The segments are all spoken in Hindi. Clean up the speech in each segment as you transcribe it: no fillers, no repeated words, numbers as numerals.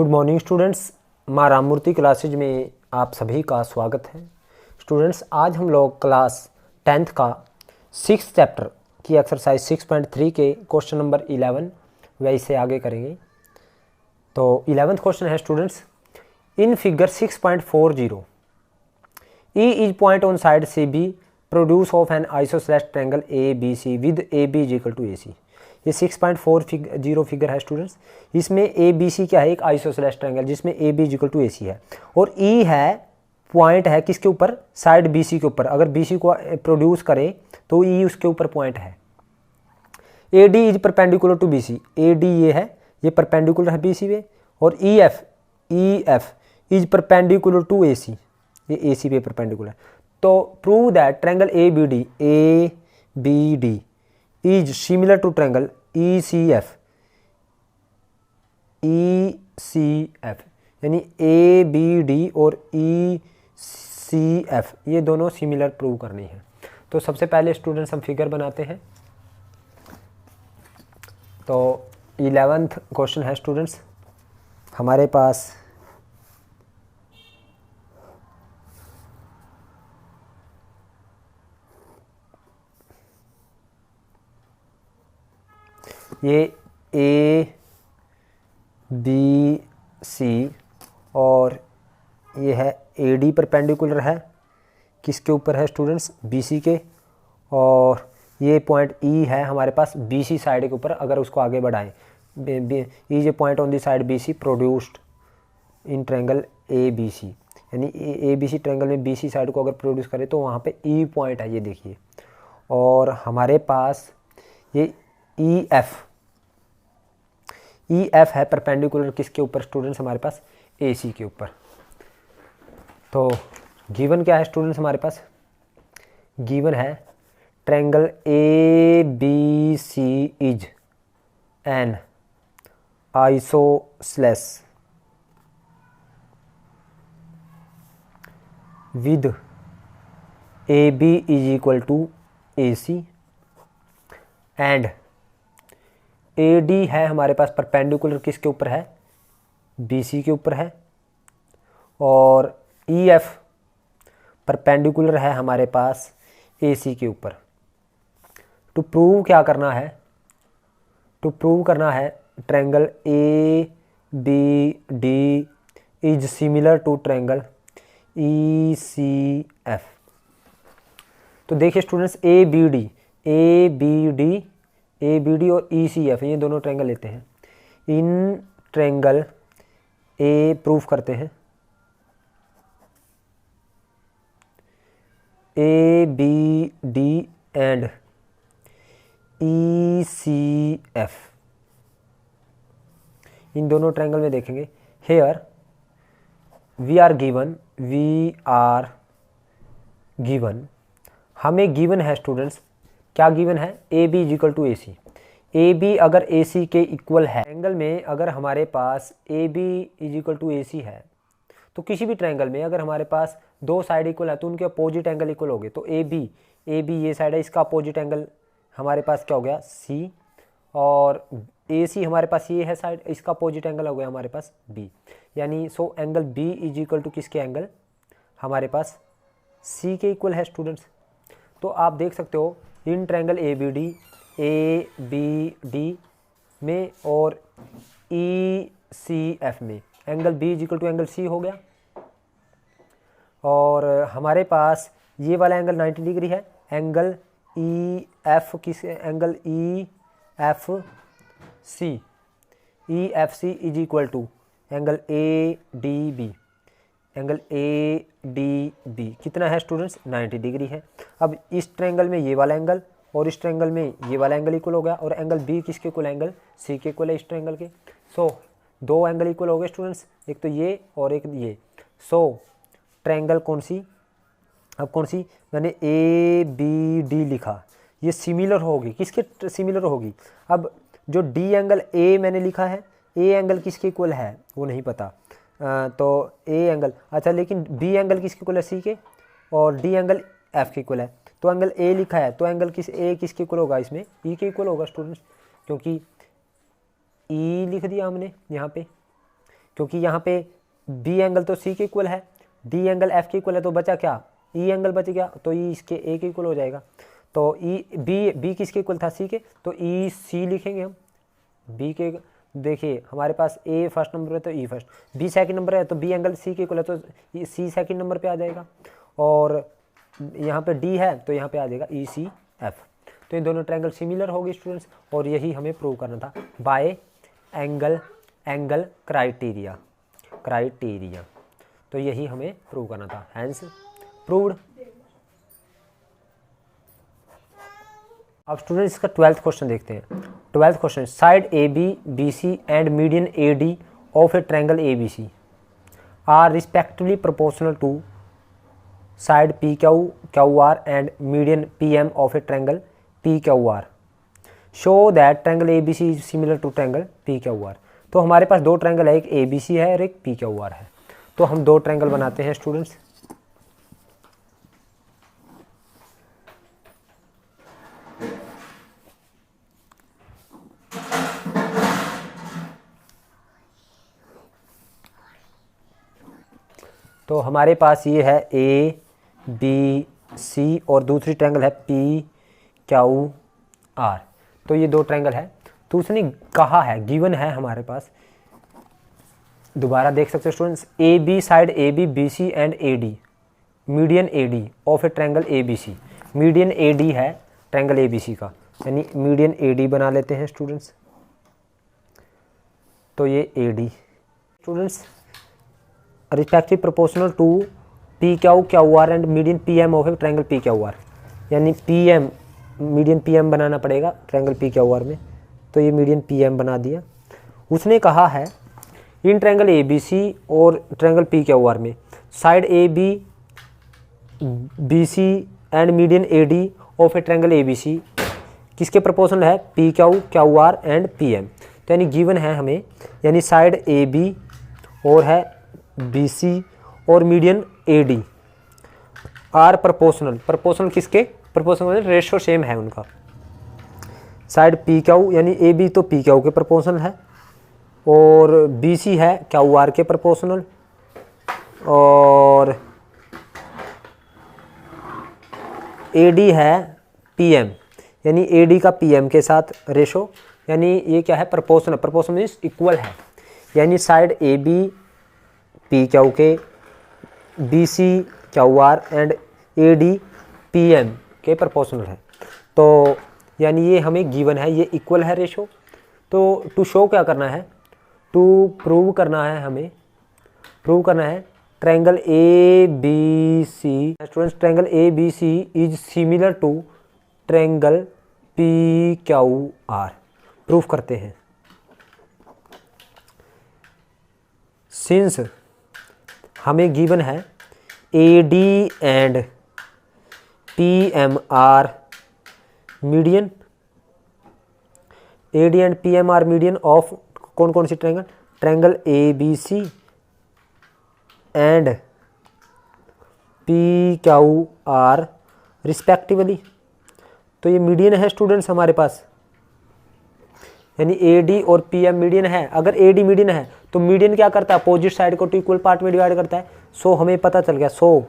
गुड मॉर्निंग स्टूडेंट्स, माँ राममूर्ति क्लासेज में आप सभी का स्वागत है। स्टूडेंट्स, आज हम लोग क्लास 10th का 6th चैप्टर की एक्सरसाइज 6.3 के क्वेश्चन नंबर 11 वे इससे आगे करेंगे। तो 11th क्वेश्चन है students, in figure 6.40 E is point on side CB produce of an isosceles triangle ABC with AB is equal to AC। ये 6.40 फिगर है स्टूडेंट्स। इसमें ABC क्या है? एक आइसोसेलेस ट्रायंगल जिसमें AB is equal to AC है और E है पॉइंट है किसके ऊपर? साइड BC के ऊपर। अगर BC को प्रोड्यूस करे तो E उसके ऊपर पॉइंट है। AD is perpendicular to BC। AD ये है, ये परपेंडिकुलर है BC पे। और EF is perpendicular to AC, ये AC पे परपेंडिकुलर है। तो prove that triangle ABD is similar to triangle ECF यानी ABD और ECF ये दोनों सिमिलर प्रूव करनी है। तो सबसे पहले स्टूडेंट्स हम फिगर बनाते हैं। तो 11th क्वेश्चन है स्टूडेंट्स हमारे पास। ये ABC और ये है AD परपेंडिकुलर है किसके ऊपर है स्टूडेंट्स? BC के। और ये पॉइंट E है हमारे पास BC साइड के ऊपर। अगर उसको आगे बढ़ाएं, is a point on the side BC produced in triangle ABC, यानी ABC ट्रायंगल में BC साइड को अगर प्रोड्यूस करे तो वहाँ पे E पॉइंट है, ये देखिए। और हमारे पास ये EF है परपेंडिकुलर किसके ऊपर स्टूडेंट्स? हमारे पास AC के ऊपर। तो गिवन क्या है स्टूडेंट्स? हमारे पास गिवन है triangle ABC is an isosceles with AB is equal to AC and AD है हमारे पास परपेंडिकुलर किसके ऊपर है? BC के ऊपर है। और EF परपेंडिकुलर है हमारे पास AC के ऊपर। टू प्रूव क्या करना है? टू प्रूव करना है triangle ABD is similar to triangle ECF। तो देखिए स्टूडेंट्स, ABD और ECF ये दोनों ट्रायंगल लेते हैं। इन ट्रायंगल A प्रूफ करते हैं, ABD एंड ECF इन दोनों ट्रायंगल में देखेंगे। हेयर वी आर गिवन हमें गिवन है स्टूडेंट्स, क्या गिवन है? AB is equal to AC। AB अगर AC के इक्वल है ट्रायंगल में, अगर हमारे पास AB is equal to AC है तो किसी भी ट्रायंगल में अगर हमारे पास दो साइड इक्वल है तो उनके अपोजिट एंगल इक्वल हो गए। तो AB ये साइड है, इसका अपोजिट एंगल हमारे पास क्या हो गया? C। और AC हमारे पास ये है साइड, इसका अपोजिट एंगल हो गया हमारे पास B। यानी so angle B is equal to किसके एंगल? हमारे पास C के इक्वल है स्टूडेंट्स। तो आप देख सकते हो इन ट्रायंगल ABD में और ECF में angle B is equal to angle C हो गया। और हमारे पास ये वाला एंगल 90 डिग्री है। एंगल EF किस? Angle EFC is equal to angle ADB। Angle ADB कितना है स्टूडेंट्स? 90 डिग्री है। अब इस ट्रायंगल में ये वाला एंगल और इस ट्रायंगल में ये वाला एंगल इक्वल हो गया। और एंगल B किसके इक्वल? एंगल C के इक्वल है इस ट्रायंगल के। सो दो एंगल इक्वल हो गए स्टूडेंट्स, एक तो ये और एक ये। सो ट्रायंगल कौन सी? अब कौन सी? मैंने ABD लिखा, ये सिमिलर होगी किसके? सिमिलर होगी। अब जो D एंगल A मैंने लिखा है, A एंगल किसके इक्वल है वो नहीं पता। तो A एंगल, अच्छा, लेकिन B एंगल किसके इक्वल है? C के। और D एंगल F के इक्वल है। तो एंगल A लिखा है तो एंगल A किसके इक्वल होगा? इसमें E के इक्वल होगा स्टूडेंट्स, क्योंकि E लिख दिया हमने यहाँ पे। क्योंकि यहाँ पे बी एंगल तो सी के इक्वल है, डी एंगल एफ के इक्वल है, तो बचा क्या, ई एंगल बच गया, तो ई इसके ए के इक्वल हो जाएगा। तो ई बी किसके इक्वल था, सी के, तो ई सी लिखेंगे हम। बी के देखिए हमारे पास ए फर्स्ट नंबर है तो ई फर्स्ट, बी सेकंड नंबर है तो बी एंगल सी के इक्वल है तो सी सेकंड नंबर पे आ जाएगा, और यहाँ पे डी है तो यहाँ पे आ जाएगा ई सी एफ। तो इन दोनों ट्रायंगल सिमिलर होगी स्टूडेंट्स, और यही हमें प्रूव करना था बाय एंगल क्राइटेरिया। तो यही हमें प्रूव करना था, हैंस प्रूव्ड। अब स्टूडेंट्स इसका 12th क्वेश्चन देखते हैं। 12th question, side A B B C and median A D of a triangle A B C are respectively proportional to side P Q R and median P M of a triangle P Q R. Show that triangle A B C is similar to triangle P Q R. तो हमारे पास दो ट्रायंगल है, एक ए बी सी है और एक पी क्यू आर है। तो हम दो ट्रायंगल बनाते हैं स्टूडेंट्स। तो हमारे पास ये है ए बी सी और दूसरी ट्रायंगल है पी क्यू आर। तो ये दो ट्रायंगल है। तो उसने कहा है, गिवन है हमारे पास, दोबारा देख सकते हो students, A B side A B B C and A D median A D of a triangle A B C. Median A D है ट्रायंगल ए बी सी का, यानी मीडियन ए डी बना लेते हैं स्टूडेंट्स। तो ये A D students respective proportional to P Q R and median P M of a triangle P Q R, यानी P M median P M बनाना पड़ेगा ट्रायंगल पी क्यू आर में। तो ये मीडियन पी एम बना दिया। उसने कहा है इन ट्रायंगल ए बी सी और ट्रायंगल पी क्यू आर में side A B B C and median A D of a triangle A B C किसके प्रोपोर्शनल है, P Q R and P M. तो यानी गिवन है हमें, यानी साइड ए बी और है बी सी और median A D are proportional किसके, प्रोपोर्शनल रेशो सेम है उनका। साइड पी क्यू यानी ए बी तो पी क्यू के प्रोपोर्शनल है, और बी सी है क्यू आर के प्रोपोर्शनल, और ए डी है पी एम, यानी ए डी का पी एम के साथ रेशो, यानी ये क्या है, प्रोपोर्शनल मीन्स इक्वल है। यानी side A B P Q के, B C Q R and A D P M के प्रोपोर्शनल है। तो यानी ये हमें गिवन है, ये इक्वल है रेशो। तो टू शो क्या करना है, टू प्रूव करना है, हमें प्रूव करना है triangle A B C, students triangle A B C is similar to triangle P Q R. Prove करते हैं। सिंस हमें गिवन है A D and P M are median, A D and P M are median of कौन कौन सी triangle, triangle A B C and P Q R respectively. तो ये मीडियन है स्टूडेंट्स हमारे पास, यानी ए डी और पी एम मीडियन है। अगर ए डी मीडियन है तो मीडियन क्या करता है, अपोजिट साइड को टू इक्वल पार्ट में डिवाइड करता है। सो हमें पता चल गया, सो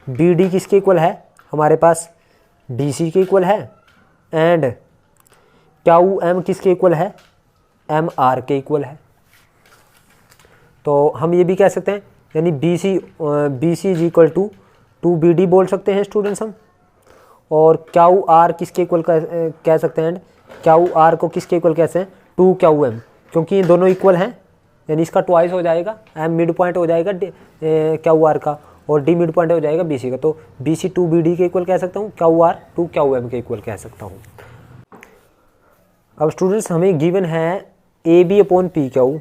बी डी किसके इक्वल है, हमारे पास डी सी के इक्वल है, एंड क्यू एम किसके इक्वल है, एम आर के इक्वल है। तो हम ये भी कह सकते हैं, यानी B C is equal to B D बोल सकते हैं स्टूडेंट्स हम। और क्यू आर किसके इक्वल कह सकते हैं, एंड क्यू आर को किसके इक्वल कहते हैं, टू क्यू एम, क्योंकि ये दोनों इक्वल हैं, यानी इसका ट्वाइस हो जाएगा, एम मिड पॉइंट हो जाएगा क्यू आर का, और डी मिड पॉइंट हो जाएगा बी सी का। तो B C two B D के इक्वल कह सकता हूँ, Q R two Q M के इक्वल कह सकता हूँ। अब स्टूडेंट्स हमें गिवन है A B upon P Q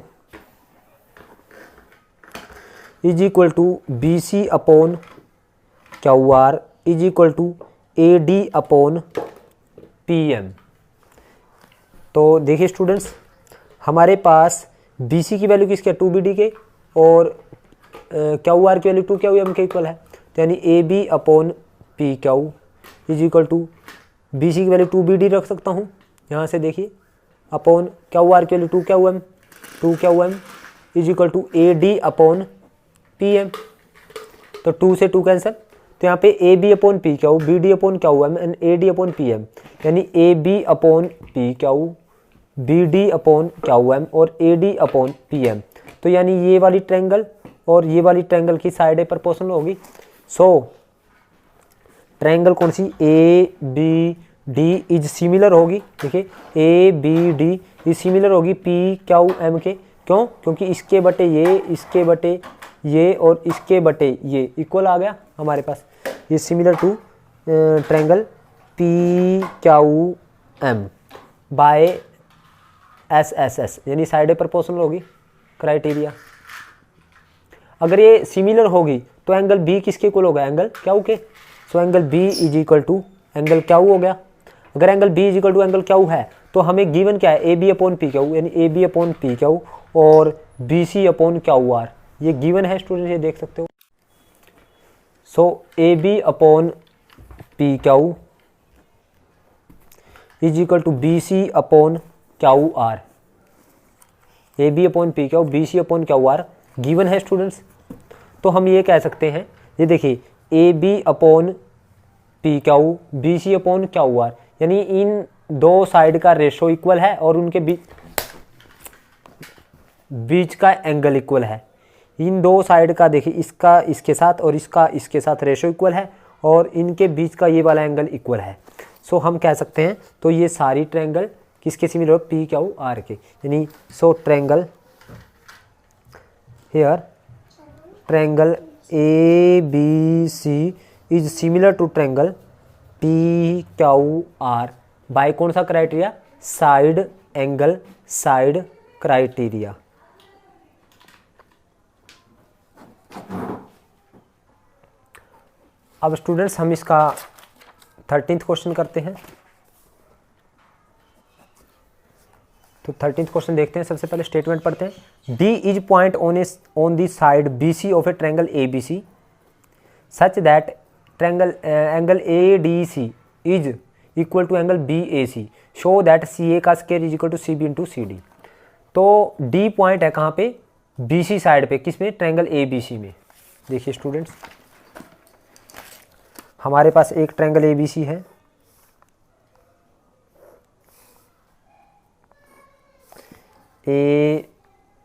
is equal to B C upon Q R is equal to A D upon P M. तो देखिए स्टूडेंट्स, हमारे पास बी सी की वैल्यू किसके, टू बी डी के, और क्यू आर की वैल्यू टू क्यू एम के इक्वल है। तो यानी A B upon P Q is equal to B C की वैल्यू टू बी डी रख सकता हूँ यहाँ से, देखिए, अपॉन क्यू आर की value two Q M is equal to A D upon P M. तो 2 से 2 कैंसिल, तो यहाँ पे A B upon P Q, B D upon Q M and A D upon P M, यानी A B upon P Q, B D upon Q M और A D upon P M. तो यानी ये वाली ट्रायंगल और ये वाली ट्रायंगल की साइड प्रोपोर्शनल होगी। सो ट्रायंगल कौन सी, A B D is similar होगी। देखिए A B D is similar होगी पी क्यू एम के। क्यों? क्योंकि इसके बटे ये, इसके बटे ये और इसके बटे ये इक्वल आ गया हमारे पास। ये similar to triangle P Q M by S S S, यानी साइड प्रोपोर्शनल होगी क्राइटेरिया। अगर ये सिमिलर होगी तो एंगल बी किसके इक्वल होगा, एंगल क्यू के। So angle B is equal to angle Q हो गया। अगर angle B is equal to angle Q है तो हमें गिवन क्या है, A B upon P Q, यानी A B upon P Q और B C upon Q R, ये गिवन है स्टूडेंट, ये देख सकते हो। So A B upon P Q is equal to B C upon Q R, A B upon P Q, B C upon Q R given है स्टूडेंट्स। तो हम ये कह सकते हैं, ये देखिए A B upon P Q, B C upon Q R, यानी इन दो साइड का रेशो इक्वल है और उनके बीच का एंगल इक्वल है। इन दो साइड का देखिए, इसका इसके साथ और इसका इसके साथ रेशो इक्वल है और इनके बीच का ये वाला एंगल इक्वल है। सो हम कह सकते हैं, तो ये सारी ट्रायंगल किसके सिमिलर हो, पी क्यू आर के, यानी so triangle here triangle A B C is similar to triangle P Q R by कौन सा criteria, side angle side criteria. अब स्टूडेंट्स हम इसका 13th क्वेश्चन करते हैं। तो 13th क्वेश्चन देखते हैं। सबसे पहले स्टेटमेंट पढ़ते हैं। D is point on the side B C of a triangle A B C such that triangle angle A D C is equal to angle B A C, show that C A का square is equal to C B into C D. तो डी पॉइंट है कहाँ पे, बी सी साइड पे, किस में, ट्रायंगल ए बी सी में। देखिए स्टूडेंट्स, हमारे पास एक ट्रायंगल ए बी सी है, ए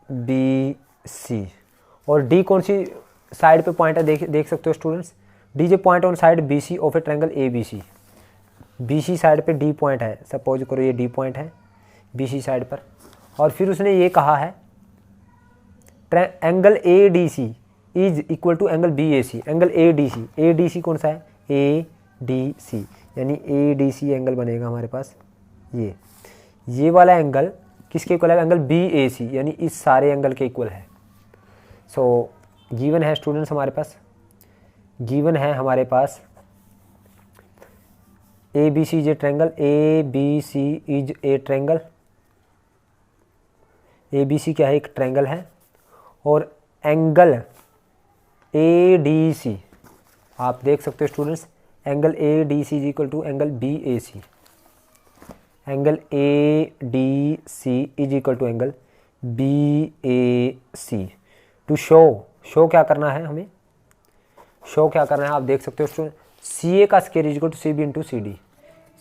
बी सी, और डी कौन सी साइड पे पॉइंट है, देख सकते हो students. D is point on side B C of a triangle A B C, B C side पे डी पॉइंट है, सपोज करो ये डी पॉइंट है बी सी साइड पर। और फिर उसने ये कहा है angle A D C is equal to angle B A C. Angle A D C कौन सा है, ए डी सी, यानी ए डी सी एंगल बनेगा हमारे पास। ये वाला एंगल किसके इक्वल है, एंगल बी ए सी, यानी इस सारे एंगल के इक्वल है। सो गिवन है स्टूडेंट्स हमारे पास, गिवन है हमारे पास A B C is a triangle, A B C is a triangle, A B C क्या है, एक ट्रायंगल है। और एंगल ए डी सी आप देख सकते हो students, angle A D C is equal to angle B A C, angle A D C is equal to angle B A C. To show क्या करना है हमें, शो क्या करना है, आप देख सकते हो स्टूडेंट, सी ए का square is equal to C B into C D,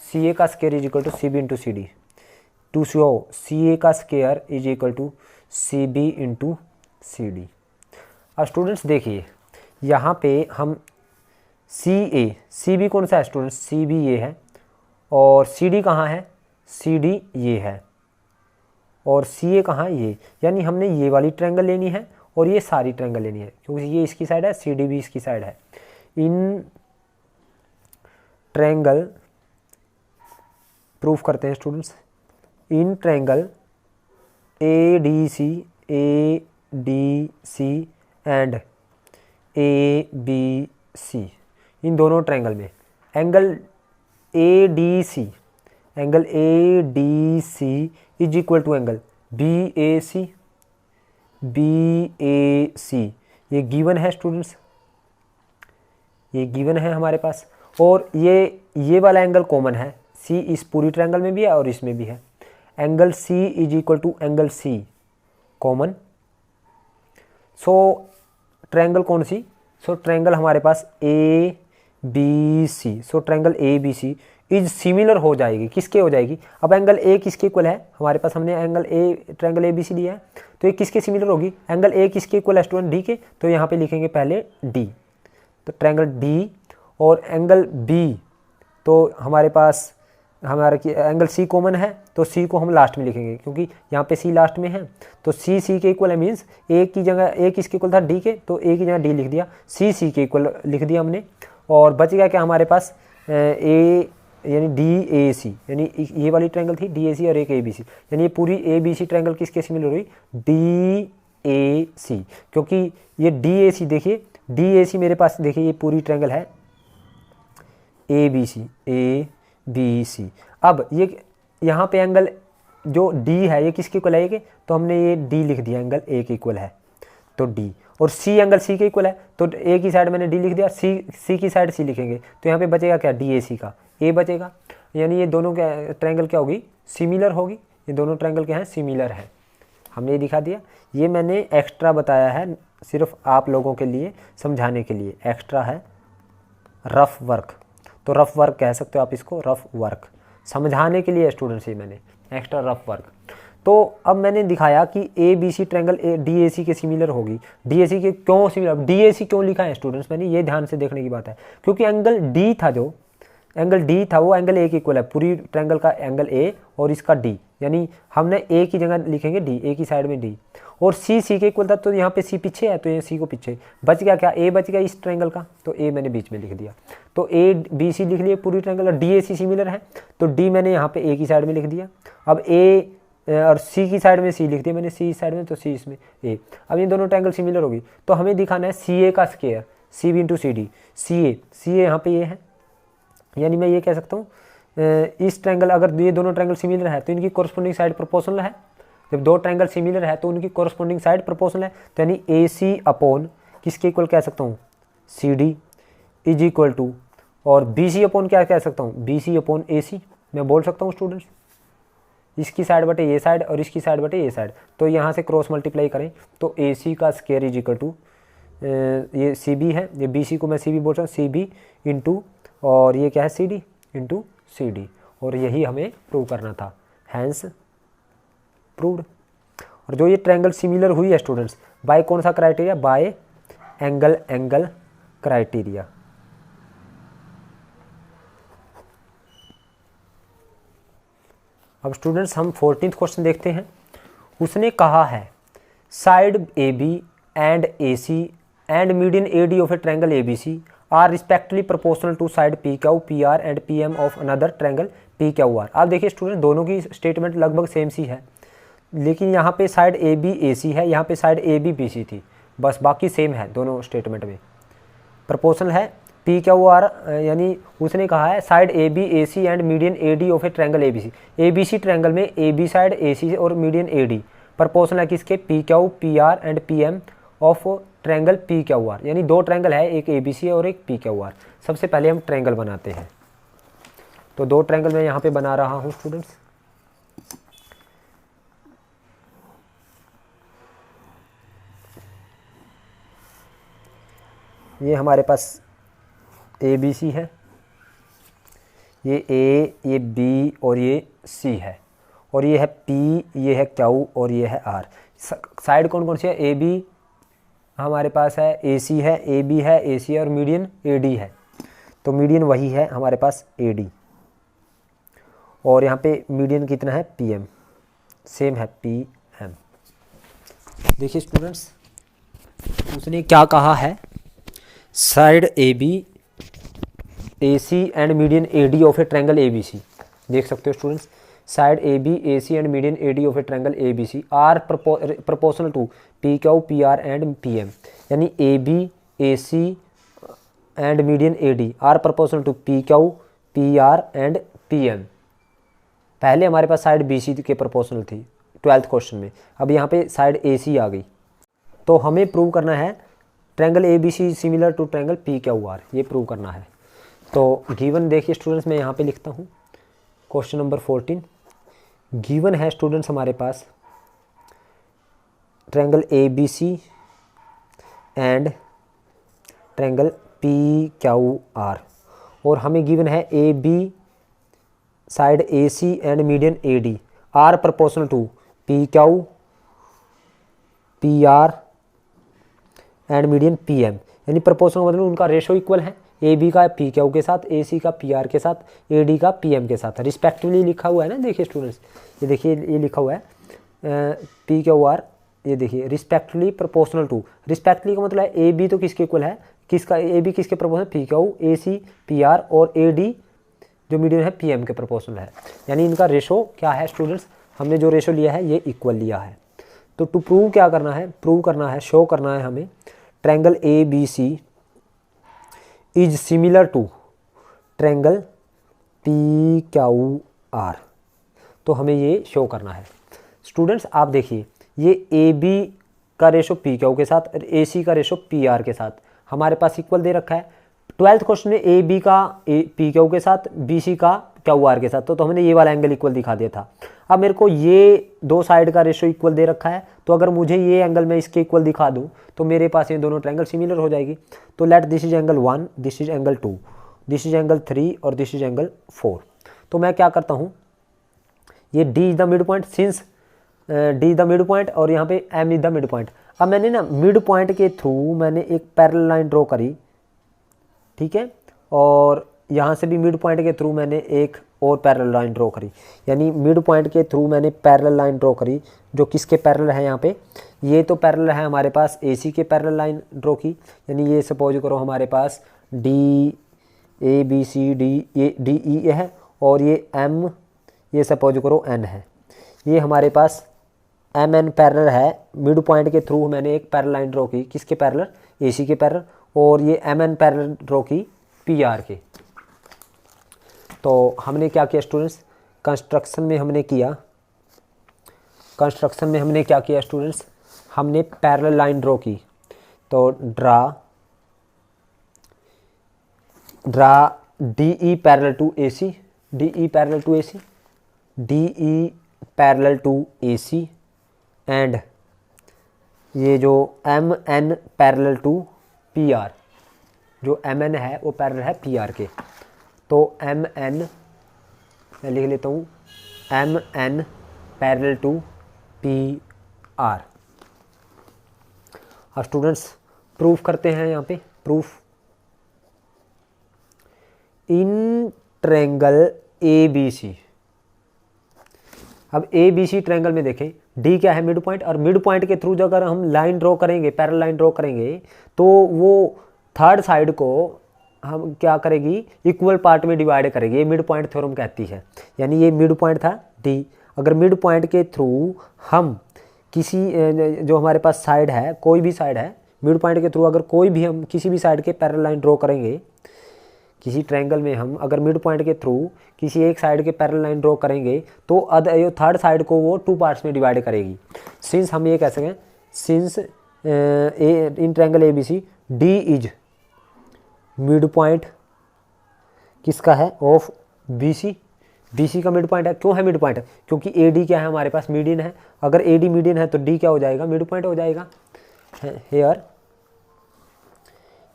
C A का square is equal to C B into C D. To show C A का square is equal to C B into C D. अब स्टूडेंट्स देखिए, यहाँ पे हम सी बी कौन सा है स्टूडेंट्स, सी बी ये है, और सी डी कहाँ है, सी डी ये है, और सी ए कहाँ है, ये, यानी हमने ये वाली ट्रायंगल लेनी है और ये सारी ट्रायंगल लेनी है, क्योंकि ये इसकी साइड है, सी डी भी इसकी साइड है। इन ट्रायंगल प्रूफ करते हैं students, in triangle A D C and A B C, इन दोनों ट्रायंगल में angle A D C is equal to angle B A C, ये गिवन है स्टूडेंट्स, ये गिवन है हमारे पास। और ये वाला एंगल कॉमन है, सी इस पूरी ट्रायंगल में भी है और इसमें भी है। Angle C is equal to angle C common, so triangle कौन सी, सो ट्रायंगल हमारे पास A B C, so triangle A B C is similar हो जाएगी, किसके हो जाएगी, अब एंगल ए किसके इक्वल है हमारे पास, हमने angle A triangle A B C लिया है, तो ये किसके सिमिलर होगी, एंगल ए किसके इक्वल है स्टूडेंट, डी के, तो यहाँ पे लिखेंगे पहले डी, तो ट्रायंगल डी, और एंगल बी तो हमारे पास हमारा एंगल सी कॉमन है, तो सी को हम लास्ट में लिखेंगे क्योंकि यहाँ पे सी लास्ट में है, तो सी सी के इक्वल है, मीन्स ए की जगह ए किसके इक्वल था, डी के, तो ए की जगह डी लिख दिया, सी सी के इक्वल लिख दिया हमने, और बच गया क्या हमारे पास ए यानी डी ए सी, यानी ये वाली ट्रायंगल थी डी ए सी और एक ए बी सी, यानी ये पूरी ए बी सी ट्रायंगल किसके सिमिलर हुई, डी ए सी, क्योंकि ये डी ए सी देखिए, डी ए सी मेरे पास देखिए ये पूरी ट्रायंगल है ए बी सी, अब ये यहाँ पे एंगल जो डी है ये किसके इक्वल है, तो हमने ये डी लिख दिया, एंगल ए के इक्वल है, तो डी, और सी एंगल सी के इक्वल है, तो ए की साइड मैंने डी लिख दिया, सी की साइड सी लिखेंगे, तो यहाँ पे बचेगा क्या, डी ए सी का ए बचेगा, यानी ये दोनों ट्रायंगल क्या होगी, सिमिलर होगी, ये दोनों ट्रायंगल क्या हैं, सिमिलर है, हमने ये दिखा दिया, ये मैंने एक्स्ट्रा बताया है सिर्फ आप लोगों के लिए समझाने के लिए, एक्स्ट्रा है रफ वर्क, तो रफ वर्क कह सकते हो आप इसको, रफ वर्क समझाने के लिए स्टूडेंट्स, ये मैंने एक्स्ट्रा रफ वर्क। तो अब मैंने दिखाया कि A B C triangle D A C के सिमिलर होगी, डी ए सी के क्यों सिमिलर, डी ए सी क्यों लिखा है स्टूडेंट्स मैंने, ये ध्यान से देखने की बात है, क्योंकि एंगल डी था, जो एंगल डी था वो एंगल ए के इक्वल है, पूरी ट्रायंगल का एंगल ए और इसका डी, यानी हमने ए की जगह लिखेंगे डी, ए की साइड में डी, और सी सी के इक्वल था, तो यहाँ पे सी पीछे है, तो ये सी को पीछे बच गया क्या, ए बच गया इस ट्रायंगल का, तो ए मैंने बीच में लिख दिया, तो ए बी सी लिख लिया पूरी ट्रायंगल, और डी ए सी सिमिलर है, तो डी मैंने यहाँ पे ए की साइड में लिख दिया, अब ए और सी की साइड में सी लिख दिया मैंने, सी इस साइड में, तो सी इसमें ए, अब ये दोनों ट्रायंगल सिमिलर होगी, तो हमें दिखाना है सी ए का square, C B into C D, C A यहाँ पे ये है, यानी मैं ये कह सकता हूँ इस ट्रायंगल, अगर ये दोनों ट्रायंगल सिमिलर है तो इनकी कोरस्पोंडिंग साइड प्रोपोर्शनल है, जब दो ट्रायंगल सिमिलर है तो उनकी कोरस्पोंडिंग साइड प्रोपोर्शनल है, तो यानी ए सी अपॉन किसके इक्वल कह सकता हूँ, C D is equal to, और बी सी अपॉन क्या कह सकता हूँ, बी सी अपॉन ए सी, मैं बोल सकता हूँ स्टूडेंट्स, इसकी साइड बटे ये साइड और इसकी साइड बटे ये साइड, तो यहाँ से क्रॉस मल्टीप्लाई करें तो ए सी का स्क्वायर इज इक्वल टू, ये सी बी है, ये बी सी को मैं सी बी बोल रहा हूँ, सी बी इंटू, और ये क्या है C D into C D, और यही हमें प्रूव करना था, हैंस प्रूव्ड। और जो ये ट्रायंगल सिमिलर हुई है स्टूडेंट्स बाय कौन सा क्राइटेरिया, बाय एंगल क्राइटेरिया। अब स्टूडेंट्स हम 14th क्वेश्चन देखते हैं, उसने कहा है side A B and A C and median A D of a triangle A B C are respectively proportional to side P Q P R and P M of another triangle P Q R. आप देखिए स्टूडेंट दोनों की स्टेटमेंट लगभग सेम सी है, लेकिन यहाँ पे साइड ए बी ए सी है, यहाँ पे side A B B C थी, बस बाकी सेम है दोनों स्टेटमेंट में, प्रोपोर्शनल है पी क्यू आर, यानी उसने कहा है side A B A C and median A D of a triangle A B C triangle में ए बी साइड ए सी और मीडियन ए डी प्रोपोर्शनल है किसके, P Q P R and P M of triangle P Q R, यानी दो ट्रायंगल है, एक ए बी सी है और एक पी क्यू आर। सबसे पहले हम ट्रायंगल बनाते हैं, तो दो ट्रायंगल मैं यहाँ पे बना रहा हूँ स्टूडेंट्स, ये हमारे पास ए बी सी है, ये ए, ये बी और ये सी है, और ये है पी, ये है क्यू और ये है आर। साइड कौन कौन सी है, ए बी हमारे पास है, ए सी है, ए बी है, ए सी है, और मीडियन ए डी है, तो मीडियन वही है हमारे पास ए डी, और यहाँ पे मीडियन कितना है, पी एम, सेम है पी एम। देखिए स्टूडेंट्स उसने क्या कहा है, side A B A C and median A D of a triangle A B C, देख सकते हो students, side A B A C and median A D of a triangle A B C are proportional to P Q P R and P M, यानी A B A C and median A D are proportional to P Q P R and P M. पहले हमारे पास साइड बी सी के प्रोपोर्शनल थी 12th क्वेश्चन में, अब यहाँ पे साइड ए सी आ गई, तो हमें प्रूव करना है triangle A B C similar to triangle P Q R, ये प्रूव करना है। तो गिवन देखिए स्टूडेंट्स मैं यहाँ पे लिखता हूँ क्वेश्चन नंबर 14, गिवन है स्टूडेंट्स हमारे पास triangle A B C and triangle P Q R, और हमें गिवन है A B side A C and median A D are proportional to P Q P R and median P M, यानी प्रोपोर्शनल मतलब उनका रेशो इक्वल है, ए बी का पी क्यू के साथ, ए सी का पी आर के साथ, ए डी का पी एम के साथ रिस्पेक्टिवली लिखा हुआ है ना। देखिए स्टूडेंट्स, ये देखिए ये लिखा हुआ है पी क्यू आर, ये देखिए रिस्पेक्टिवली प्रोपोर्शनल टू, रिस्पेक्टिवली का मतलब है ए बी तो किसके इक्वल है, किसका ए बी किसके proportional, P Q A C P R, और ए डी जो मीडियम है पी एम के प्रोपोर्शनल है, यानी इनका रेशो क्या है स्टूडेंट्स, हमने जो रेशो लिया है ये इक्वल लिया है। तो टू प्रूव क्या करना है, प्रूव करना है, शो करना है हमें triangle A B C is similar to triangle P Q R, तो हमें ये शो करना है। स्टूडेंट्स आप देखिए, ये ए बी का रेशो पी क्यू के साथ और ए सी का रेशो पी आर के साथ हमारे पास इक्वल दे रखा है। 12th क्वेश्चन में ए बी का पी क्यू के साथ, बी सी का क्यू आर के साथ, तो हमने ये वाला एंगल इक्वल दिखा दिया था। अब मेरे को ये दो साइड का रेशो इक्वल दे रखा है, तो अगर मुझे ये एंगल मैं इसके इक्वल दिखा दूँ तो मेरे पास ये दोनों ट्रायंगल सिमिलर हो जाएगी। तो let this is angle 1, this is angle 2, this is angle 3 और दिस इज एंगल 4। तो मैं क्या करता हूँ, ये D is the mid point, since D is the mid point और यहाँ पे M is the mid point. अब मैंने ना मिड पॉइंट के थ्रू मैंने एक पैरेलल लाइन ड्रॉ करी, ठीक है, और यहाँ से भी मिड पॉइंट के थ्रू मैंने एक और पैरेलल लाइन ड्रॉ करी, यानी मिड पॉइंट के थ्रू मैंने पैरेलल लाइन ड्रॉ करी जो किसके पैरेलल है, यहाँ पे ये तो पैरेलल है हमारे पास ए सी के पैरेलल लाइन ड्रॉ की, यानी ये सपोज करो हमारे पास D A B C D A D E है, और ये एम ये सपोज करो एन है, ये हमारे पास एम एन पैरेलल है। मिड पॉइंट के थ्रू मैंने एक पैरेलल लाइन ड्रॉ की, किसके पैरेलल, ए सी के पैरेलल, और ये एम एन पैरेलल ड्रॉ की पी आर के। तो हमने क्या किया स्टूडेंट्स, कंस्ट्रक्शन में हमने क्या किया स्टूडेंट्स, हमने पैरेलल लाइन ड्रॉ की। तो draw D E parallel to A C, D E parallel to A C, D E parallel to A C, and ये जो M N parallel to P R, जो एम एन है वो पैरेलल है पी आर के। तो एम एन मैं लिख लेता हूँ, M N parallel to P R. अब स्टूडेंट्स प्रूफ करते हैं यहाँ पे, proof in triangle A B C. अब ए बी सी ट्रायंगल में देखें, डी क्या है, मिड पॉइंट, और मिड पॉइंट के थ्रू जो अगर हम लाइन ड्रॉ करेंगे, पैरेलल लाइन ड्रॉ करेंगे, तो वो थर्ड साइड को हम क्या करेगी, इक्वल पार्ट में डिवाइड करेगी, ये मिड पॉइंट थ्योरम कहती है। यानी ये मिड पॉइंट था डी, अगर मिड पॉइंट के थ्रू हम किसी जो हमारे पास साइड है, कोई भी साइड है, मिड पॉइंट के थ्रू अगर कोई भी हम किसी भी साइड के पैरेलल लाइन ड्रॉ करेंगे, किसी ट्रायंगल में हम अगर मिड पॉइंट के थ्रू किसी एक साइड के पैरेलल लाइन ड्रॉ करेंगे, तो थर्ड साइड को वो टू पार्ट्स में डिवाइड करेगी। सिंस हम ये कह सकें, since in triangle A B C D is mid point किसका है, of B C, B C का मिड पॉइंट है। क्यों है मिड पॉइंट, क्योंकि ए डी क्या है हमारे पास, मीडियन है। अगर ए डी मीडियन है तो डी क्या हो जाएगा, मिड पॉइंट हो जाएगा।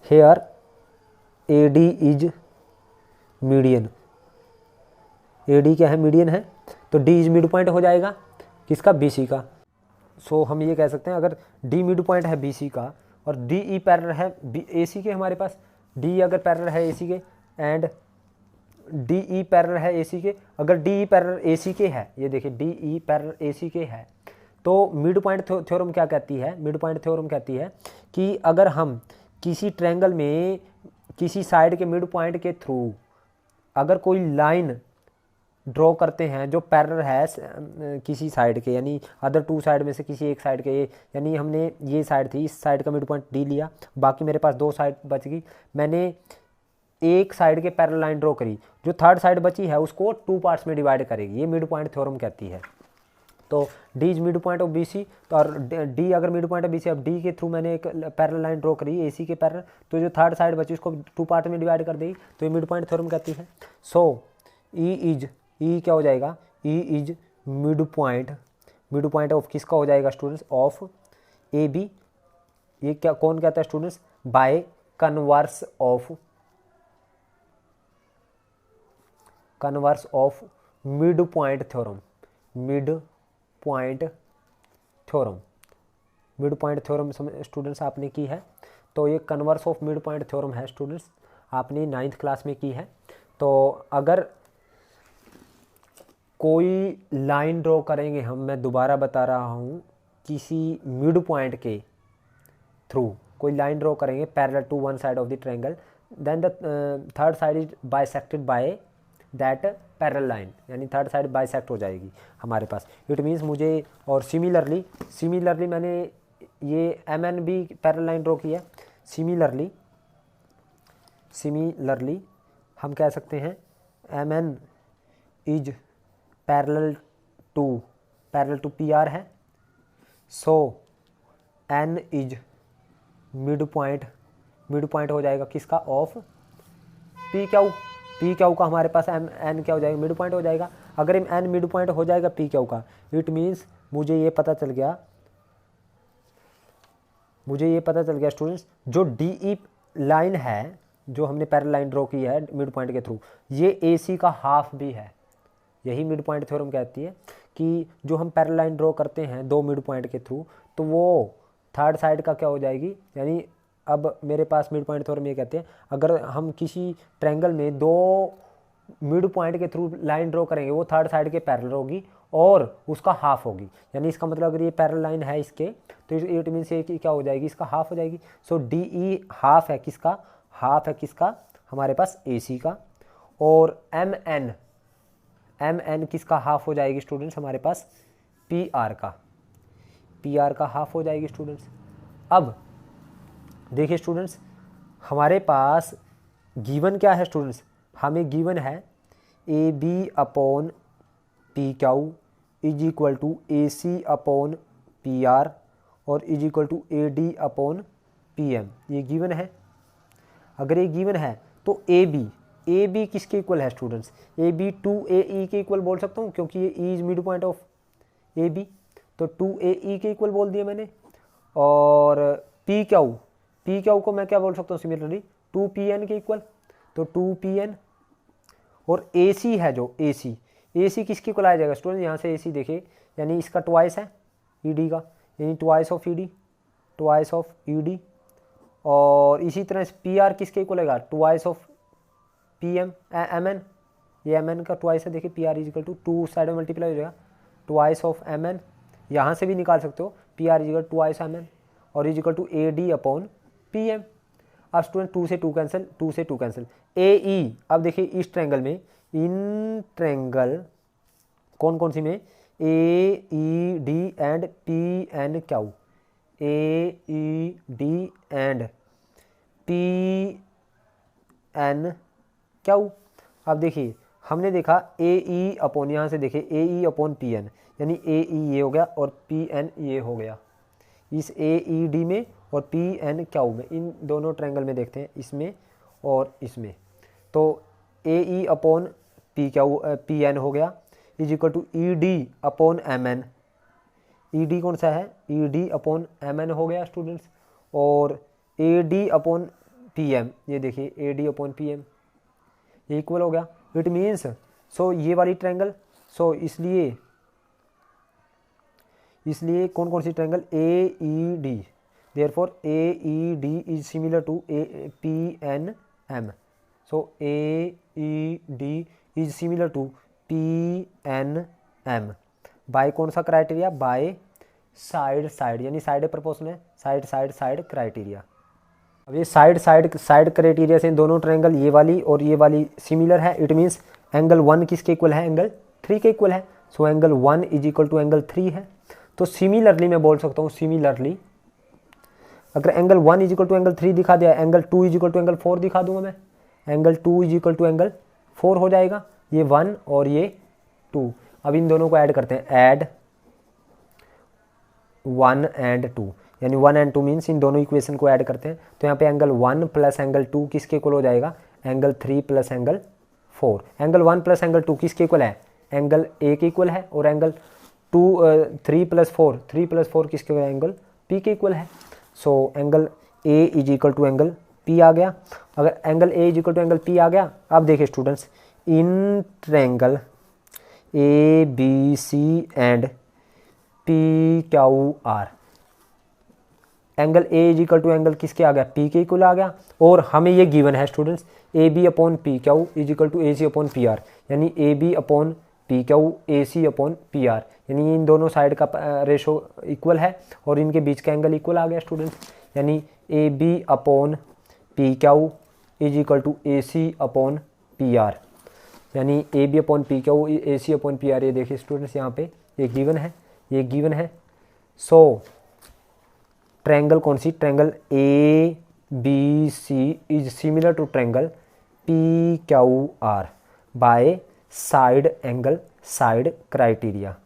Here A D is median, A D क्या है, मीडियन है, तो डी इज मिड पॉइंट हो जाएगा किसका, बी सी का। सो हम ये कह सकते हैं, अगर डी मिड पॉइंट है बी सी का और डी ई पैरेलल है ए सी के, हमारे पास डी अगर पैरेलल है ए सी के एंड डी ई पैरेलल है ए सी के, अगर डी ई पैरेलल ए सी के है, ये देखिए डी ई पैरेलल ए सी के है, तो मिड पॉइंट थ्योरम क्या कहती है, मिड पॉइंट थ्योरम कहती है कि अगर हम किसी ट्रायंगल में किसी साइड के मिड पॉइंट के थ्रू अगर कोई लाइन ड्रॉ करते हैं जो पैरेलल है किसी साइड के, यानी अदर टू साइड में से किसी एक साइड के, यानी हमने ये साइड थी, इस साइड का मिड पॉइंट डी लिया, बाकी मेरे पास दो साइड बच गई, मैंने एक साइड के पैरेलल लाइन ड्रॉ करी, जो थर्ड साइड बची है उसको टू पार्ट्स में डिवाइड करेगी, ये मिड पॉइंट थ्योरम कहती है। तो D is mid point of B C, तो और डी अगर mid point of B C, अब डी के थ्रू मैंने एक पैरेलल लाइन ड्रॉ करी ए सी के पैरेलल, तो जो थर्ड साइड बची उसको टू पार्ट में डिवाइड कर देगी, तो ये मिड पॉइंट थ्योरम कहती है। सो ई इज, ई क्या हो जाएगा, ई इज मिड पॉइंट ऑफ किसका हो जाएगा स्टूडेंट्स, ऑफ ए बी ये क्या कौन कहता है students? By converse of mid point theorem. Mid point theorem students आपने की है, तो ये converse of mid point theorem है स्टूडेंट्स, आपने 9th क्लास में की है। तो अगर कोई लाइन ड्रॉ करेंगे हम, मैं दोबारा बता रहा हूँ, किसी मिड पॉइंट के थ्रू कोई लाइन ड्रॉ करेंगे parallel to one side of the triangle, then the third side is bisected by that parallel line, यानी थर्ड साइड बाइसेक्ट हो जाएगी हमारे पास। इट मीन्स मुझे, और सिमिलरली मैंने ये एम एन भी पैरेलल लाइन ड्रॉ की है। सिमिलरली हम कह सकते हैं M N is parallel to P R है, so N is mid point हो जाएगा किसका? ऑफ पी क्यू का हमारे पास एन क्या हो जाएगा? मिड पॉइंट हो जाएगा। अगर एन मिड पॉइंट हो जाएगा पी क्यू का, इट मीन्स मुझे ये पता चल गया स्टूडेंट्स, जो डी ई लाइन है जो हमने पैरेलल लाइन ड्रॉ की है मिड पॉइंट के थ्रू, ये ए सी का हाफ भी है। यही मिड पॉइंट थ्योरम कहती है कि जो हम पैरेलल लाइन ड्रॉ करते हैं दो मिड पॉइंट के थ्रू, तो वो थर्ड साइड का क्या हो जाएगी? यानी अब मेरे पास मिड पॉइंट थ्योरम ये कहते हैं, अगर हम किसी ट्रायंगल में दो मिड पॉइंट के थ्रू लाइन ड्रॉ करेंगे, वो थर्ड साइड के पैरेलल होगी और उसका हाफ होगी। यानी इसका मतलब अगर ये पैरेलल लाइन है इसके, तो इट मीन्स ये क्या हो जाएगी? इसका हाफ हो जाएगी। सो डी ई हाफ है किसका? हमारे पास ए सी का। और एम एन किसका हाफ हो जाएगी स्टूडेंट्स? हमारे पास पी आर का हाफ हो जाएगी स्टूडेंट्स। अब देखिए स्टूडेंट्स, हमारे पास गिवन क्या है स्टूडेंट्स? हमें गिवन है A B upon P Q is equal to A C upon P R और is equal to A D upon P M. ये गिवन है। अगर ये गिवन है तो ए बी किसके इक्वल है students? A B two A E के इक्वल बोल सकता हूँ, क्योंकि ये E is mid point of A B, तो टू ए ई के इक्वल बोल दिया मैंने। और पी क्यू को मैं क्या बोल सकता हूँ? सिमिलरली टू पी एन के इक्वल, तो टू पी एन। और ए सी है जो ए सी किसके इक्वल आ जाएगा स्टूडेंट? यहाँ से ए सी देखिए, यानी इसका ट्वाइस है ई डी का, यानी ट्वाइस ऑफ ई डी। और इसी तरह पी आर किसके इक्वल आएगा? Twice of P M M N, ये एम एन का ट्वाइस है। देखिए P R is equal to two side में मल्टीप्लाई हो जाएगा, ट्वाइस ऑफ एम एन। यहाँ से भी निकाल सकते हो, P R is equal twice M N और is equal to A D upon P M. अब स्टूडेंट टू से टू कैंसिल, ए ई। अब देखिए इस ट्रायंगल में, इन ट्रायंगल कौन सी में? A E D and P N Q, A E D and P N Q. अब देखिए हमने देखा ए ई अपॉन, यहाँ से देखिए ए ई अपॉन पी एन, यानी ए ई ये हो गया और पी एन ये हो गया। इस ए ई डी में और पी एन क्यू में, इन दोनों ट्रायंगल में देखते हैं, इसमें और इसमें। तो A E upon P N हो गया is equal to E D upon M N. E D कौन सा है? E D upon M N हो गया स्टूडेंट्स। और A D upon P M, ये देखिए A D upon P M, ये इक्वल हो गया। इट मीन्स सो ये वाली ट्रायंगल, सो इसलिए कौन सी triangle? A E D, therefore A E D is similar to A P N M. So A E D is similar to P N M by कौन सा क्राइटेरिया? बाय साइड, यानी साइड प्रोपोर्शनल है, साइड क्राइटेरिया। अब ये साइड क्राइटेरिया से इन दोनों ट्रायंगल, ये वाली और ये वाली सिमिलर है। इट मीन्स एंगल 1 किसके इक्वल है? एंगल 3 के इक्वल है। So angle 1 is equal to angle 3 है। तो सिमिलरली मैं बोल सकता हूँ, सिमिलरली अगर angle 1 is equal to angle 3 दिखा दिया, angle 2 is equal to angle 4 दिखा दूंगा मैं। Angle 2 is equal to angle 4 हो जाएगा, ये 1 और ये 2। अब इन दोनों को ऐड करते हैं, ऐड 1 एंड 2, यानी 1 एंड 2 मीन्स इन दोनों इक्वेशन को ऐड करते हैं। तो यहाँ पे एंगल 1 प्लस एंगल 2 किसके इक्वल हो जाएगा? Angle 3 plus angle 4। Angle 1 plus angle 2 किसके इक्वल है? एंगल ए के इक्वल है। और एंगल 3 प्लस 4 किसके इक्वल है? एंगल पी के इक्वल है। So angle A is equal to angle P आ गया। अगर angle A is equal to angle P आ गया, अब देखिए students, in triangle A B C and P Q R, angle A is equal to angle किसके आ गया, पी के इक्वल आ गया। और हमें ये गिवन है students, A B upon P Q is equal to A C upon P R, यानी A B upon P Q A C upon P R, यानी इन दोनों साइड का रेशो इक्वल है और इनके बीच का एंगल इक्वल आ गया स्टूडेंट्स, यानी A B upon P Q is equal to A C upon P R, यानी A B upon P Q A C upon P R. ये देखिए स्टूडेंट्स, यहाँ पे ये गिवन है, ये गिवन है। सो ट्रायंगल कौन सी, triangle A B C is similar to triangle P Q R by side angle side criteria.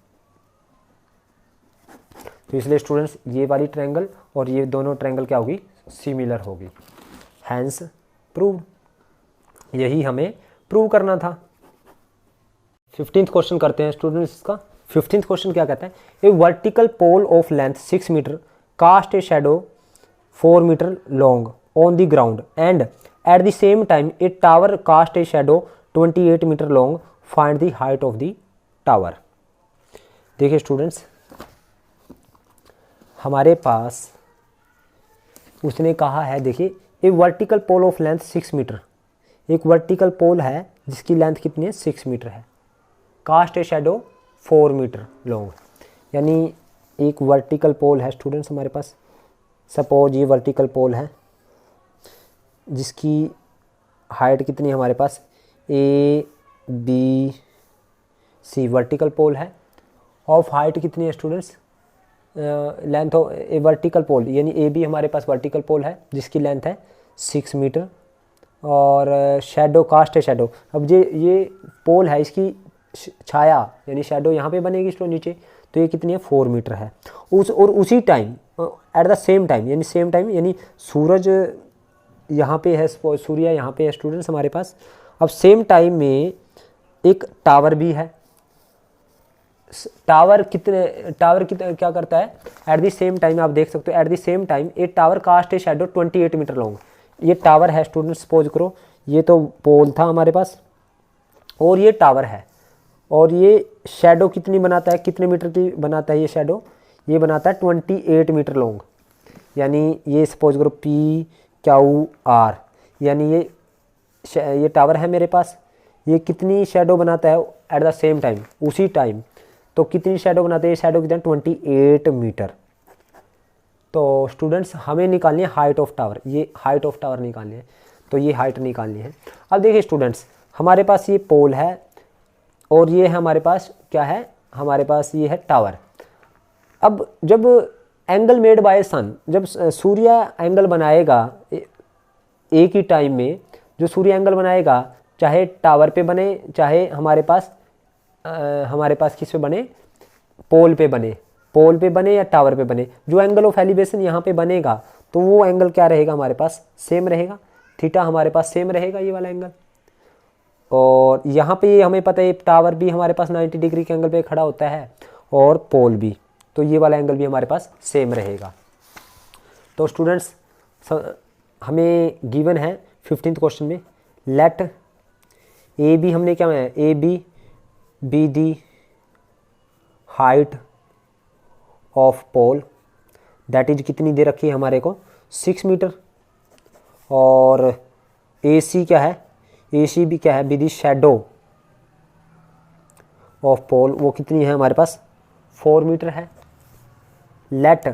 तो इसलिए स्टूडेंट्स ये वाली ट्रायंगल और ये दोनों ट्रायंगल क्या होगी, सिमिलर होगी, हैंस प्रूव। यही हमें प्रूव करना था। 15th क्वेश्चन करते हैं स्टूडेंट्स इसका। 15th क्वेश्चन क्या कहता है, a vertical pole of length 6 metre cast a shadow 4 metre long on the ground and at the same time a tower cast a shadow 28 metre long, find the height of the tower. देखिए स्टूडेंट्स, हमारे पास उसने कहा है, देखिए a vertical pole of length 6 metre, एक वर्टिकल पोल है जिसकी लेंथ कितनी है, 6 मीटर है, cast a shadow 4 metre long, यानी एक वर्टिकल पोल है स्टूडेंट्स हमारे पास। सपोज ये वर्टिकल पोल है जिसकी हाइट कितनी है हमारे पास, A B C vertical pole है, ऑफ हाइट कितनी है students, length of a vertical pole, यानी ए बी हमारे पास वर्टिकल पोल है जिसकी लेंथ है 6 मीटर, और शैडो कास्ट है शैडो, अब ये पोल है, इसकी छाया यानी शैडो यहाँ पे बनेगी स्टूडेंट नीचे, तो ये कितनी है, 4 मीटर है। उसी time eight the same time, यानी सेम टाइम यानी सूरज यहाँ पे है, सूर्य यहाँ पे है स्टूडेंट्स हमारे पास। अब सेम टाइम में एक टावर भी है। टावर कितने क्या करता है, एट द सेम टाइम आप देख सकते हो, at the same time a tower cast a shadow 28 metre long. ये टावर है स्टूडेंट्स, सपोज करो ये तो पोल था हमारे पास और ये टावर है, और ये शैडो कितनी बनाता है, कितने मीटर की बनाता है ये शैडो, ये बनाता है 28 मीटर लॉन्ग, यानी ये सपोज करो पी क्यू आर, यानी ये टावर है मेरे पास, ये कितनी शैडो बनाता है एट द सेम टाइम, उसी टाइम, तो कितनी शैडो बनाते हैं, शैडो कितना 28 मीटर। तो स्टूडेंट्स हमें निकालनी है हाइट ऑफ टावर, ये हाइट ऑफ टावर निकालनी है, तो ये हाइट निकालनी है। अब देखिए स्टूडेंट्स, हमारे पास ये पोल है और ये है हमारे पास क्या है, हमारे पास ये है टावर। अब जब एंगल मेड बाय सन, जब सूर्य एंगल बनाएगा एक ही टाइम में, जो सूर्य एंगल बनाएगा चाहे टावर पे बने चाहे हमारे पास किस पे बने, पोल पे बने या टावर पे बने, जो एंगल ऑफ एलिवेशन यहाँ पे बनेगा तो वो एंगल क्या रहेगा हमारे पास, सेम रहेगा, थीटा हमारे पास सेम रहेगा ये वाला एंगल। और यहाँ पे हमें पता है टावर भी हमारे पास 90 डिग्री के एंगल पे खड़ा होता है और पोल भी, तो ये वाला एंगल भी हमारे पास सेम रहेगा। तो स्टूडेंट्स हमें गिवन है 15th क्वेश्चन में, लेट ए बी, हमने क्या है, A B the height of pole, that is कितनी दे रखी है हमारे को 6 मीटर, और ए सी क्या है, ए सी भी क्या है, be the shadow of pole, वो कितनी है हमारे पास 4 मीटर है। Let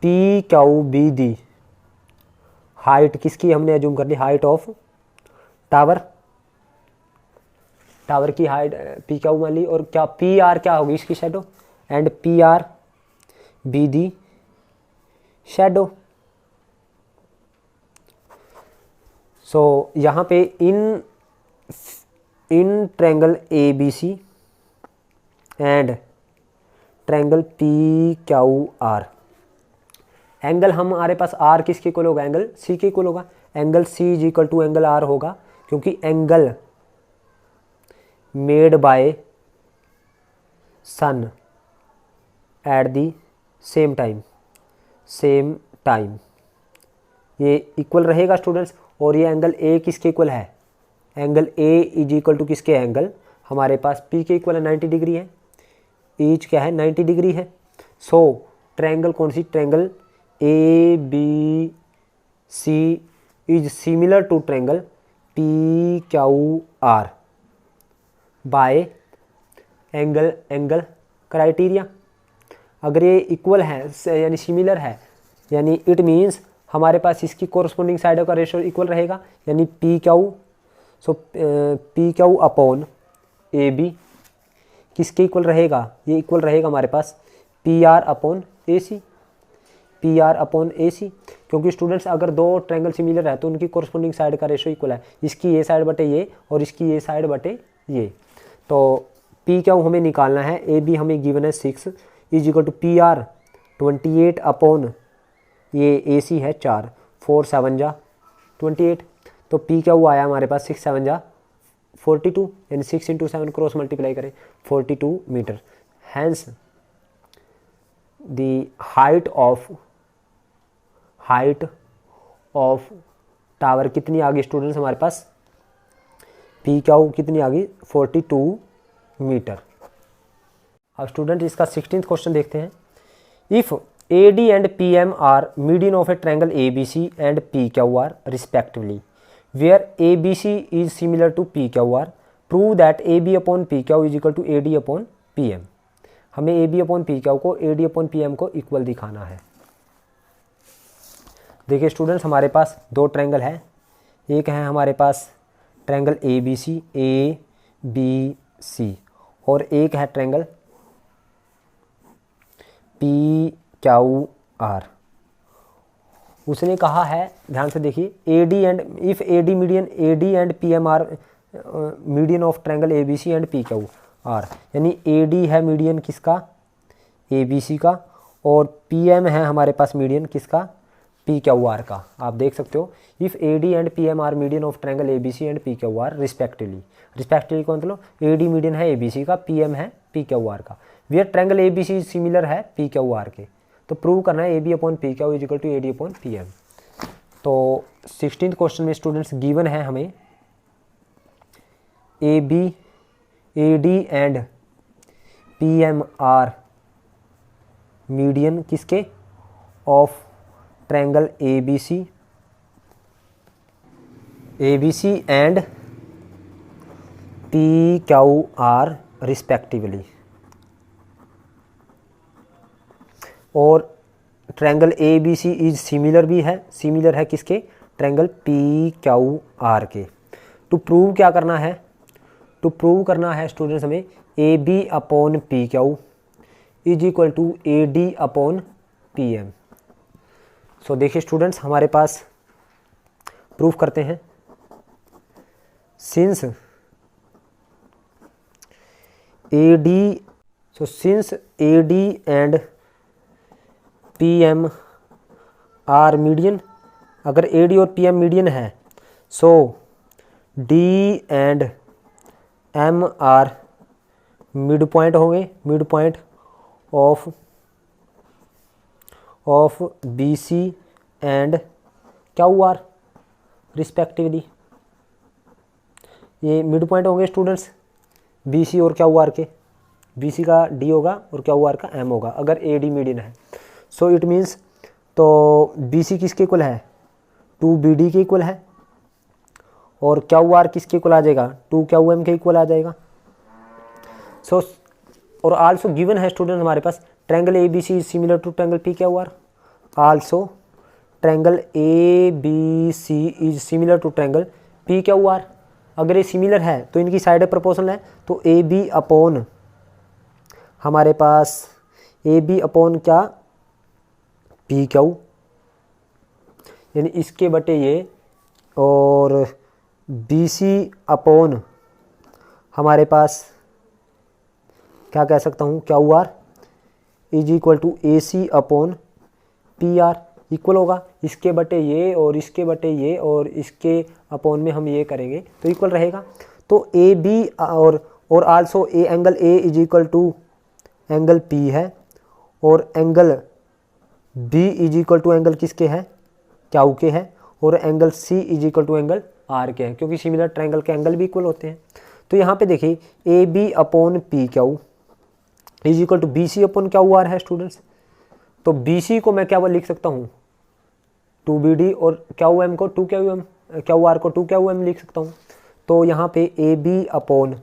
P Q be the height, किसकी हमने एज्यूम कर ली, हाइट ऑफ टावर की हाइट पी क्यू मान ली, और क्या पी आर क्या होगी इसकी shadow, and P R be the shadow. So यहाँ पे in triangle A B C and triangle P Q R, angle हमारे पास आर किसके इक्वल होगा, एंगल सी के इक्वल होगा, angle C is equal to angle R होगा, क्योंकि angle made by sun at the same time, same time, ये इक्वल रहेगा स्टूडेंट्स। और ये एंगल ए किसके इक्वल है, angle A is equal to किसके एंगल, हमारे पास पी के इक्वल है 90 डिग्री है, ईच क्या है 90 डिग्री है। सो ट्रायंगल कौन सी, triangle A B C is similar to triangle P Q R by angle criteria. अगर ये इक्वल है यानी सिमिलर है, यानी इट मीन्स हमारे पास इसकी कोरस्पोंडिंग साइडों का रेशो इक्वल रहेगा, यानी P Q, so P Q upon A B किसके इक्वल रहेगा, ये इक्वल रहेगा हमारे पास P R upon A C, P R upon A C. क्योंकि स्टूडेंट्स अगर दो ट्रायंगल सिमिलर है तो उनकी कोरस्पोंडिंग साइड का रेशो इक्वल है, इसकी ये साइड बटे ये और इसकी ये साइड बटे ये। तो पी क्यू हमें निकालना है, ए बी हमें गिवन है 6 is equal to P R 28 upon ये ए सी है 4, 4 7 जा 28, तो पी क्यू आया हमारे पास 6 7 जा 42, यानी 6 इंटू 7 क्रॉस मल्टीप्लाई करें 42 metre. Hence the height of tower कितनी आ गई स्टूडेंट्स हमारे पास, पी क्यू कितनी आ गई 42 मीटर। अब स्टूडेंट इसका 16th क्वेश्चन देखते हैं। If A D and P M are median of a triangle A B C and P Q R respectively, where A B C is similar to P Q R, prove that A B upon P Q is equal to A D upon P M. हमें A B upon P Q को A D upon P M को इक्वल दिखाना है। देखिए स्टूडेंट्स हमारे पास दो ट्रायंगल है, एक है हमारे पास ट्रायंगल ए बी सी और एक है ट्रायंगल पी क्यू आर। उसने कहा है, ध्यान से देखिए, A D and if A D median A D and P M are median of triangle A B C and P Q R, यानी ए डी है मीडियन किसका, ए बी सी का, और पी एम है हमारे पास मीडियन किसका, पी क्यू आर का। आप देख सकते हो if A D and P M are median of triangle A B C and P Q R respectively कौन, मतलब ए डी मीडियन है ए बी सी का, पी एम है पी क्यू आर का, where triangle A B C similar है पी क्यू आर के। तो प्रूव करना है A B upon P Q is equal to A D upon P M. तो 16th क्वेश्चन में स्टूडेंट्स गिवन है हमें A D and P M are median किसके, of triangle A B C and P Q R respectively, और triangle A B C is similar भी है, सिमिलर है किसके, ट्रायंगल पी क्यू आर के। टू प्रूव क्या करना है, टू प्रूव करना है स्टूडेंट्स हमें A B upon P Q is equal to A D upon P M. So देखिए स्टूडेंट्स हमारे पास प्रूफ करते हैं, since A D and P M are median, अगर ए डी और पी एम मीडियन है, so D and M are mid point होंगे, mid point of B C and Q R respectively. ये मिड पॉइंट होंगे स्टूडेंट्स बी सी और क्यू आर के, बी सी का डी होगा और क्यू आर का एम होगा अगर ए डी मीडियन है। सो इट मीन्स तो बी सी किसके इक्वल है, टू बी डी के इक्वल है, और क्यू आर किसके इक्वल आ जाएगा, टू क्यू एम के इक्वल आ जाएगा। सो और आल्सो गिवन है स्टूडेंट हमारे पास triangle A B C is similar to triangle P Q R, also triangle A B C is similar to triangle P Q R. अगर ये सिमिलर है तो इनकी साइड प्रोपोर्शनल है, तो ए बी अपॉन हमारे पास ए बी अपॉन क्या, पी क्यू, यानी इसके बटे ये, और बी सी अपॉन हमारे पास क्या कह सकता हूँ, Q R is equal to A C upon P R, equal होगा इसके बटे ये और इसके बटे ये और इसके अपॉन में हम ये करेंगे तो इक्वल रहेगा। तो ए बी और also a angle A is equal to angle P है, और angle B is equal to angle किसके है, क्यू के है, और angle C is equal to angle R के है, क्योंकि सिमिलर ट्रायंगल के एंगल भी इक्वल होते हैं। तो यहाँ पे देखिए A B upon P Q is equal to B C upon Q R है स्टूडेंट्स। तो बी सी को मैं क्या लिख सकता हूँ, 2BD, और क्यू एम को 2QM, क्यू आर को 2QM लिख सकता हूँ। तो यहाँ पे A B upon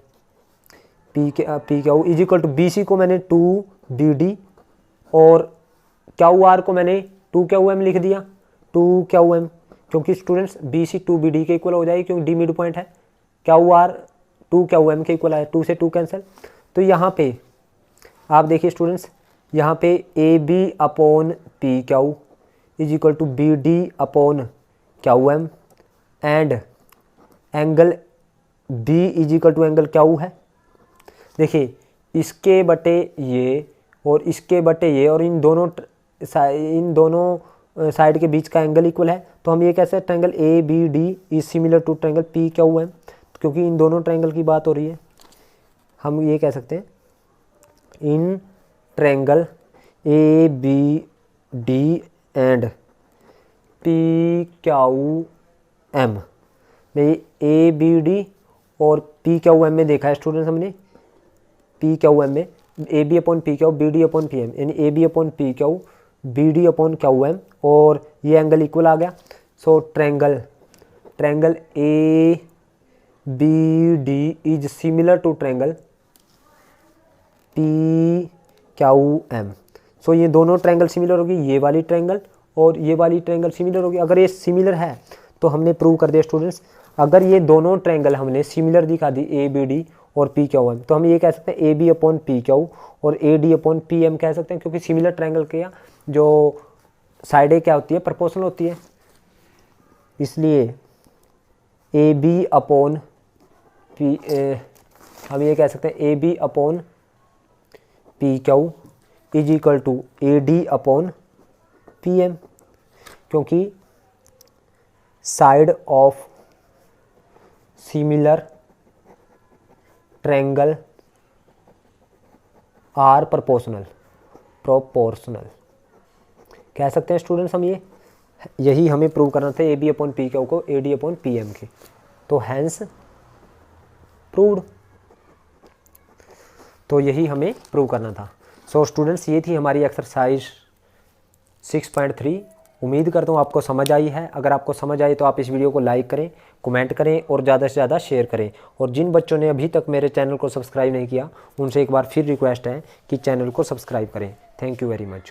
P Q is equal to B C को मैंने 2BD और क्यू आर को मैंने 2QM लिख दिया, 2QM, क्योंकि स्टूडेंट्स बी सी 2BD के इक्वल हो जाएगी, क्योंकि डी मिड पॉइंट है, क्यू आर 2QM के इक्वल है, 2 से 2 कैंसिल। तो यहाँ पे आप देखिए स्टूडेंट्स, यहाँ पे A B upon P Q is equal to B D upon Q M and angle B is equal to angle Q है। देखिए इसके बटे ये और इसके बटे ये, और इन दोनों साइड के बीच का एंगल इक्वल है। तो हम ये कह सकते हैं triangle A B D is similar to triangle P Q M, क्योंकि इन दोनों ट्रायंगल की बात हो रही है। हम ये कह सकते हैं in triangle A B D and P Q M में ए बी डी और पी क्यू एम में देखा है स्टूडेंट्स हमने, पी क्यू एम में A B upon P Q, B D upon P M, यानी A B upon P Q, B D upon Q M, और ये एंगल इक्वल आ गया। So triangle A B D is similar to triangle P Q M. सो ये दोनों ट्रायंगल सिमिलर होगी, ये वाली ट्रायंगल और ये वाली ट्रायंगल सिमिलर होगी। अगर ये सिमिलर है तो हमने प्रूव कर दिया स्टूडेंट्स। अगर ये दोनों ट्रायंगल हमने सिमिलर दिखा दी, ए बी डी और पी क्यू एम, तो हम ये कह सकते हैं A B upon P Q और A D upon P M कह सकते हैं, क्योंकि सिमिलर ट्रायंगल के जो साइडें क्या होती है, प्रोपोर्शनल होती है। इसलिए ए बी अपॉन पी, हम ये कह सकते हैं A B upon P Q is equal to A D upon P M, क्योंकि side of similar triangle are proportional कह सकते हैं स्टूडेंट्स हम। यही हमें प्रूव करना था A B upon P Q को A D upon P M के, तो हैंस प्रूव्ड। तो यही हमें प्रूव करना था। सो स्टूडेंट्स ये थी हमारी एक्सरसाइज 6.3। उम्मीद करता हूँ आपको समझ आई है। अगर आपको समझ आई तो आप इस वीडियो को लाइक करें, कमेंट करें और ज़्यादा से ज़्यादा शेयर करें। और जिन बच्चों ने अभी तक मेरे चैनल को सब्सक्राइब नहीं किया, उनसे एक बार फिर रिक्वेस्ट है कि चैनल को सब्सक्राइब करें। Thank you very much.